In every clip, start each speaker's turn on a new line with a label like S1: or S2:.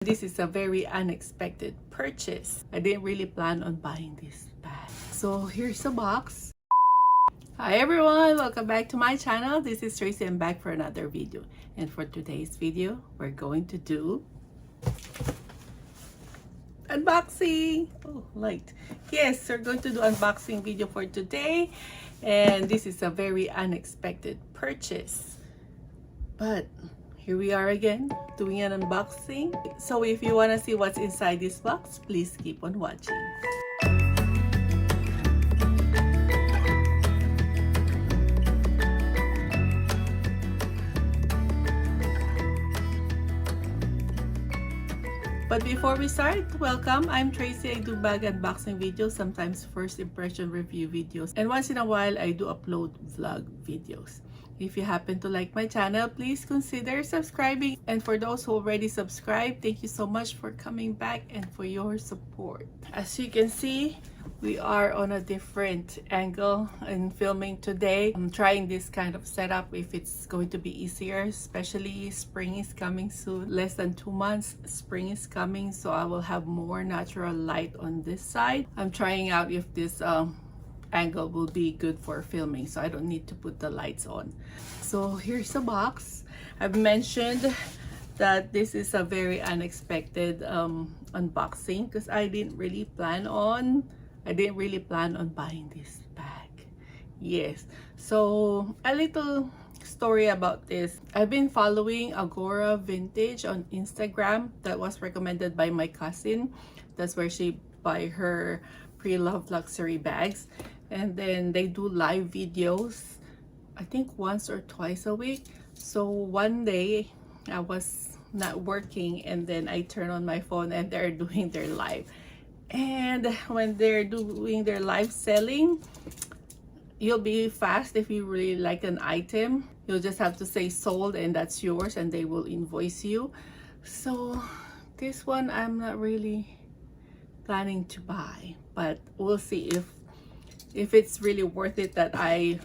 S1: This is a very unexpected purchase. I didn't really plan on buying this bag. So here's the box. Hi everyone, welcome back to my channel. This is Tracy. I'm back for another video. And for today's video, we're going to do unboxing. Oh, light. Yes, we're going to do unboxing video for today. And this is a very unexpected purchase. But here we are again doing an unboxing. So if you want to see what's inside this box, please keep on watching. But before we start, welcome. I'm Tracy. I do bag unboxing videos, sometimes first impression review videos, and once in a while I do upload vlog videos. If you happen to like my channel, please consider subscribing. And for those who already subscribed, thank you so much for coming back and for your support. As you can see, we are on a different angle in filming today. I'm trying this kind of setup if it's going to be easier, especially spring is coming soon. Less than 2 months, spring is coming, so I will have more natural light on this side. I'm trying out if this angle will be good for filming, so I don't need to put the lights on. So here's the box. I've mentioned that this is a very unexpected unboxing because I didn't really plan on buying this bag. Yes, so a little story about this. I've been following Agora Vintage on Instagram. That was recommended by my cousin. That's where she buy her pre-loved luxury bags, and then they do live videos, I think once or twice a week. So one day I was not working, and then I turn on my phone and they're doing their live. And when they're doing their live selling, you'll be fast. If you really like an item, you'll just have to say sold and that's yours, and they will invoice you. So this one I'm not really planning to buy, but we'll see if it's really worth it that I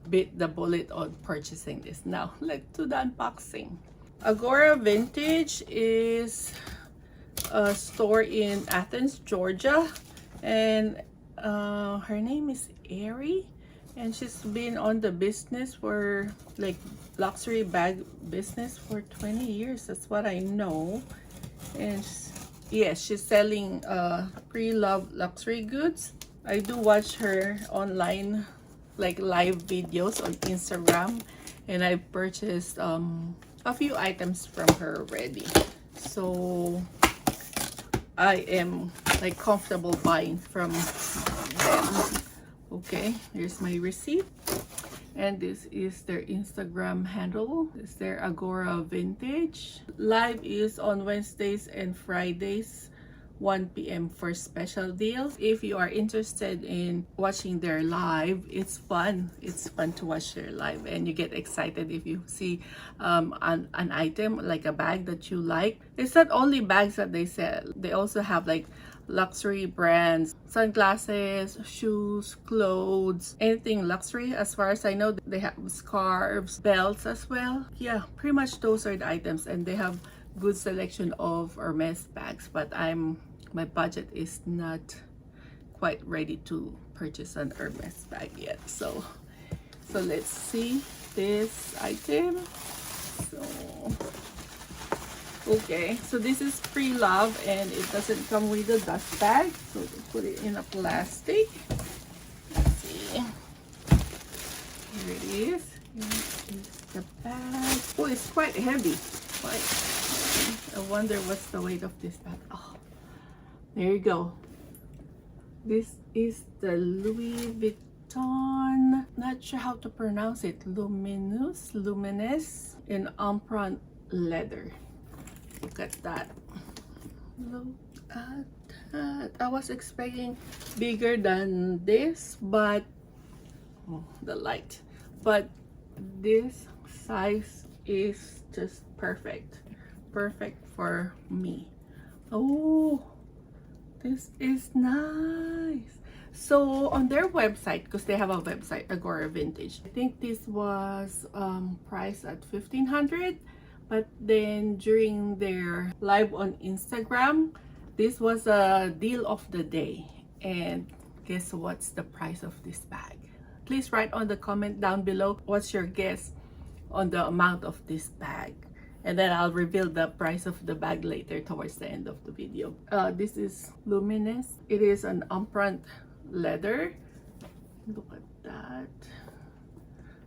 S1: bit the bullet on purchasing this. Now let's do the unboxing. Agora Vintage is a store in Athens, Georgia, and her name is Ari, and she's been on the business for like luxury bag business for 20 years. That's what I know. And yes, she's selling pre-loved luxury goods. I do watch her online, like live videos on Instagram, and I purchased a few items from her already. So I am like comfortable buying from them. Okay, here's my receipt, and this is their Instagram handle. It's their Agora Vintage. Live is on Wednesdays and Fridays 1 p.m. for special deals. If you are interested in watching their live, it's fun. It's fun to watch their live, and you get excited if you see an item like a bag that you like. It's not only bags that they sell. They also have like luxury brands, sunglasses, shoes, clothes, anything luxury. As far as I know, they have scarves, belts as well. Yeah, pretty much those are the items, and they have good selection of Hermes bags, but my budget is not quite ready to purchase an Hermes bag yet. So let's see this item. So okay, so this is pre-love, and it doesn't come with a dust bag, so we put it in a plastic. Let's see, here it is. Here is the bag. Oh, it's quite heavy. I wonder what's the weight of this bag. Oh, there you go. This is the Louis Vuitton, not sure how to pronounce it, Lumineuse in Unplanned leather. Look at that. Look at that. I was expecting bigger than this, but the light. But this size is just perfect for me. Oh, this is nice. So on their website, because they have a website, Agora Vintage, I think this was priced at $1,500, But then during their live on Instagram, this was a deal of the day. And guess what's the price of this bag? Please write on the comment down below what's your guess on the amount of this bag. And then I'll reveal the price of the bag later towards the end of the video. This is Lumineuse. It is an Unplanned leather. Look at that.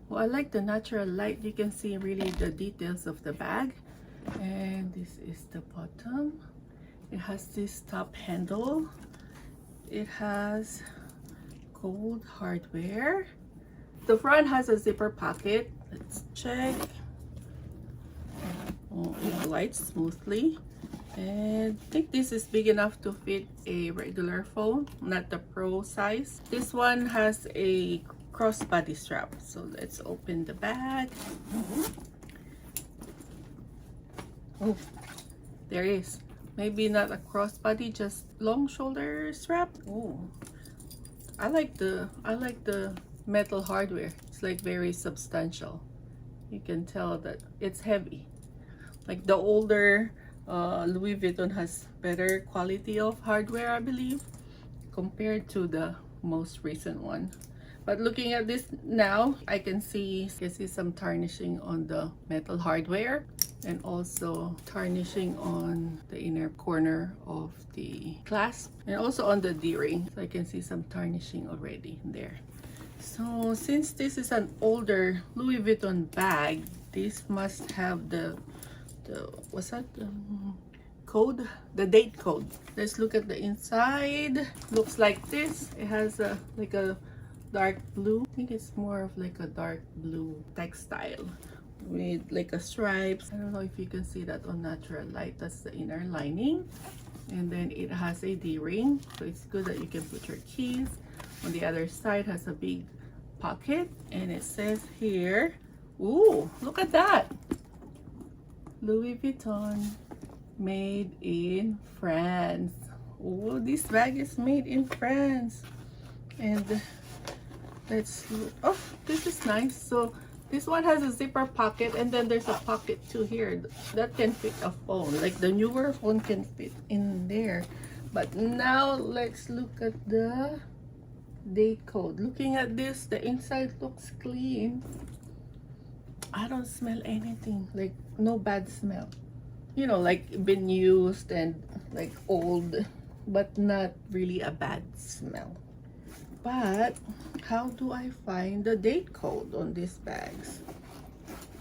S1: Well, I like the natural light. You can see really the details of the bag. And this is the bottom. It has this top handle. It has gold hardware. The front has a zipper pocket. Let's check. Oh, it glides smoothly. And I think this is big enough to fit a regular phone, not the pro size. This one has a crossbody strap. So let's open the bag. Oh, there is. Maybe not a crossbody, just long shoulder strap. Oh, I like the metal hardware. It's like very substantial. You can tell that it's heavy. Like the older Louis Vuitton has better quality of hardware, I believe, compared to the most recent one. But looking at this now, I can see some tarnishing on the metal hardware and also tarnishing on the inner corner of the clasp and also on the D-ring. So I can see some tarnishing already there. So since this is an older Louis Vuitton bag, this must have the what's that? Code? The date code. Let's look at the inside. Looks like this. It has like a dark blue. I think it's more of like a dark blue textile with like a stripes. I don't know if you can see that on natural light. That's the inner lining. And then it has a D-ring, so it's good that you can put your keys. On the other side has a big pocket, and it says here, ooh, look at that, Louis Vuitton, made in France. Oh, this bag is made in France. And let's look. Oh, this is nice. So this one has a zipper pocket, and then there's a pocket too here that can fit a phone. Like the newer phone can fit in there. But now let's look at the date code. Looking at this, the inside looks clean. I don't smell anything, like no bad smell. You know, like been used and like old, but not really a bad smell. But how do I find the date code on these bags?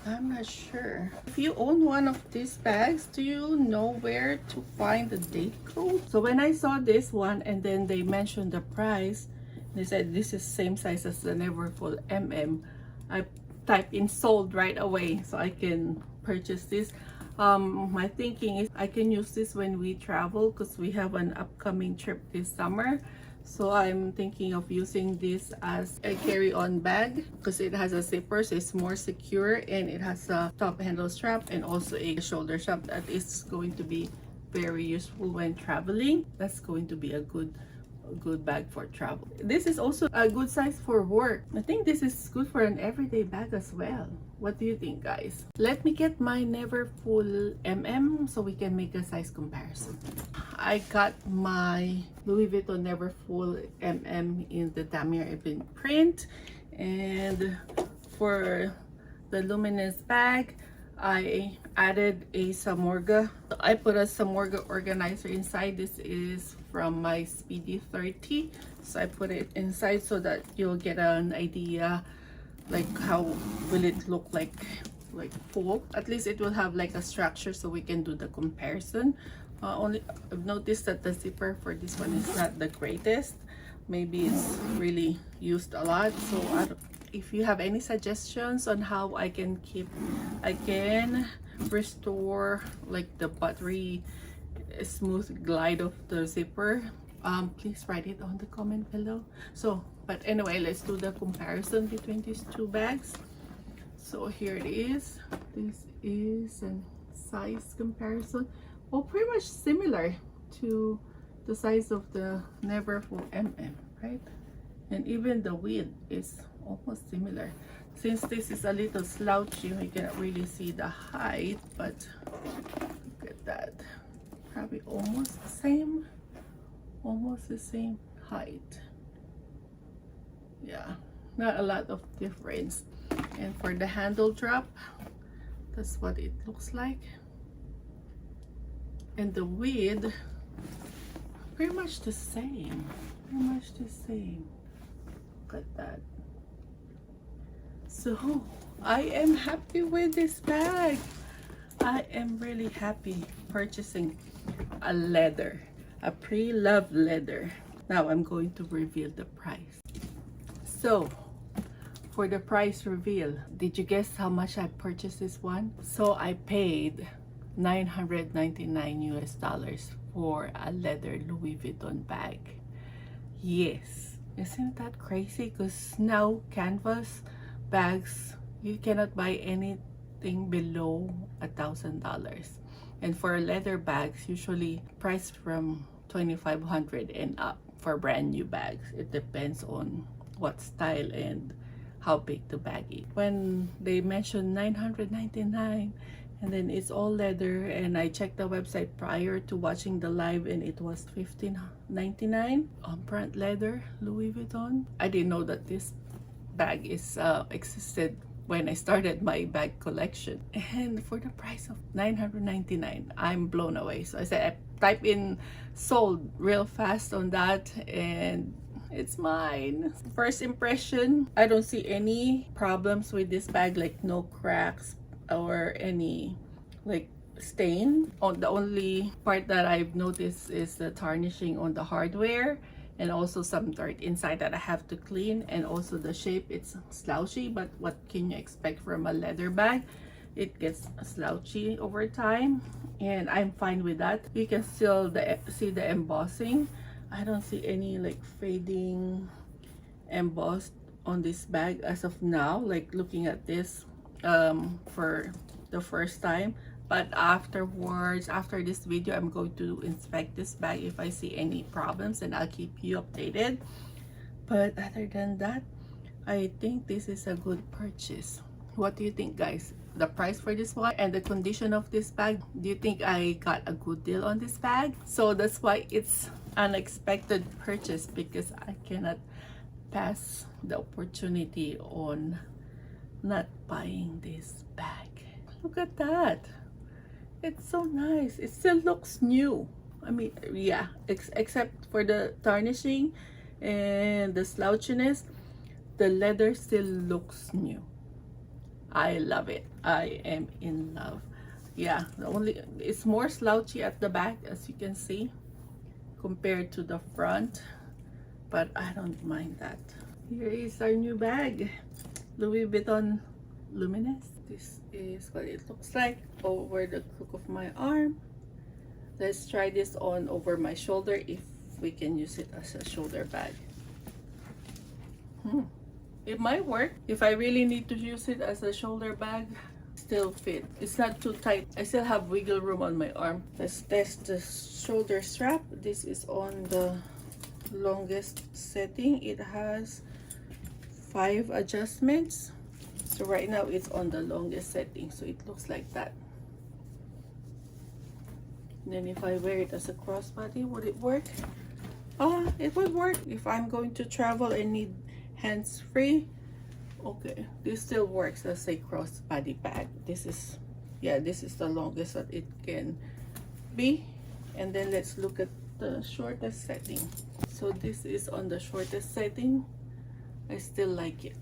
S1: I'm not sure. If you own one of these bags, do you know where to find the date code? So when I saw this one and then they mentioned the price, they said this is same size as the Neverfull MM, I type in sold right away so I can purchase this. My thinking is I can use this when we travel because we have an upcoming trip this summer. So I'm thinking of using this as a carry-on bag because it has a zipper, so it's more secure, and it has a top handle strap and also a shoulder strap that is going to be very useful when traveling. That's going to be a good bag for travel. This is also a good size for work. I think this is good for an everyday bag as well. What do you think, guys? Let me get my Neverfull MM so we can make a size comparison. I got my Louis Vuitton Neverfull MM in the Damier Ebene print, and for the Lumineuse bag, I added a Samorga. I put a Samorga organizer inside. This is from my Speedy 30. So I put it inside so that you'll get an idea like how will it look like full. At least it will have like a structure so we can do the comparison. Only I've noticed that the zipper for this one is not the greatest. Maybe it's really used a lot. So if you have any suggestions on how I can restore like the buttery smooth glide of the zipper, please write it on the comment below. So but anyway, let's do the comparison between these two bags. So here it is. This is a size comparison. Well, pretty much similar to the size of the Neverfull MM, right? And even the width is almost similar. Since this is a little slouchy, we cannot really see the height, but look at that. Probably almost the same. Almost the same height. Yeah, not a lot of difference. And for the handle drop, that's what it looks like. And the width, pretty much the same. Pretty much the same. Look at that. So I am happy with this bag. I am really happy purchasing a leather, a pre-loved leather. Now I'm going to reveal the price. So for the price reveal, did you guess how much I purchased this one? So I paid $999 US for a leather Louis Vuitton bag. Yes, isn't that crazy? Because now canvas bags, you cannot buy anything below $1,000, and for leather bags usually priced from $2,500 and up for brand new bags. It depends on what style and how big the bag is. When they mentioned $999 and then it's all leather, and I checked the website prior to watching the live and it was $1,599 on brand leather Louis Vuitton. I didn't know that this bag is existed when I started my bag collection. And for the price of $999, I'm blown away. So I said, I type in sold real fast on that and it's mine. First impression, I don't see any problems with this bag, like no cracks or any like stain. The only part that I've noticed is the tarnishing on the hardware and also some dirt inside that I have to clean, and also the shape, it's slouchy, but what can you expect from a leather bag? It gets slouchy over time and I'm fine with that. You can still see the embossing. I don't see any like fading embossed on this bag as of now, like looking at this for the first time. But afterwards, after this video, I'm going to inspect this bag. If I see any problems, and I'll keep you updated. But other than that, I think this is a good purchase. What do you think, guys? The price for this one and the condition of this bag, do you think I got a good deal on this bag? So that's why it's unexpected purchase, because I cannot pass the opportunity on not buying this bag. Look at that. It's so nice. It still looks new. I mean, yeah, except for the tarnishing and the slouchiness, the leather still looks new. I love it. I am in love. Yeah, it's more slouchy at the back, as you can see, compared to the front, but I don't mind that. Here is our new bag, Louis Vuitton Lumineuse. This is what it looks like over the crook of my arm. Let's try this on over my shoulder, if we can use it as a shoulder bag. It might work. If I really need to use it as a shoulder bag, still fit. It's not too tight. I still have wiggle room on my arm. Let's test the shoulder strap. This is on the longest setting. It has 5 adjustments. So right now it's on the longest setting, so it looks like that. And then if I wear it as a crossbody, would it work? It would work if I'm going to travel and need hands free. Okay, this still works as a crossbody bag. This is, yeah, this is the longest that it can be. And then let's look at the shortest setting. So this is on the shortest setting. I still like it.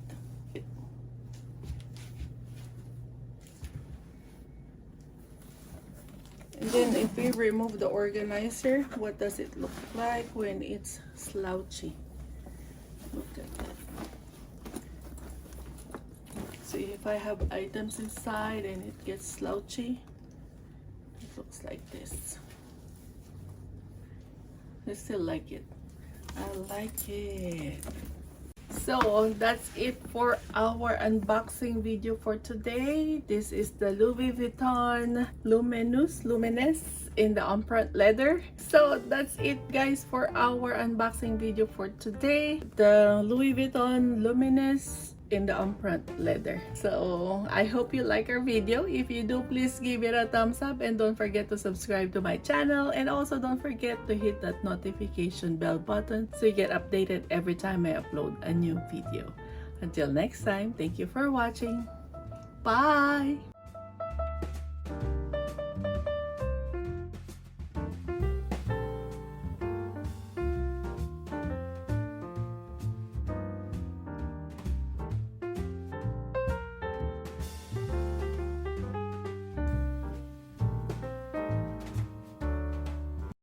S1: And then if we remove the organizer, what does it look like when it's slouchy? Look at that. So if I have items inside and it gets slouchy, it looks like this. I still like it. I like it. So that's it for our unboxing video for today. This is the Louis Vuitton Lumineuse in the Unplanned leather. So that's it guys for our unboxing video for today. The Louis Vuitton Lumineuse in the Unplanned leather. So I hope you like our video. If you do, please give it a thumbs up and don't forget to subscribe to my channel, and also don't forget to hit that notification bell button so you get updated every time I upload a new video. Until next time, thank you for watching. Bye!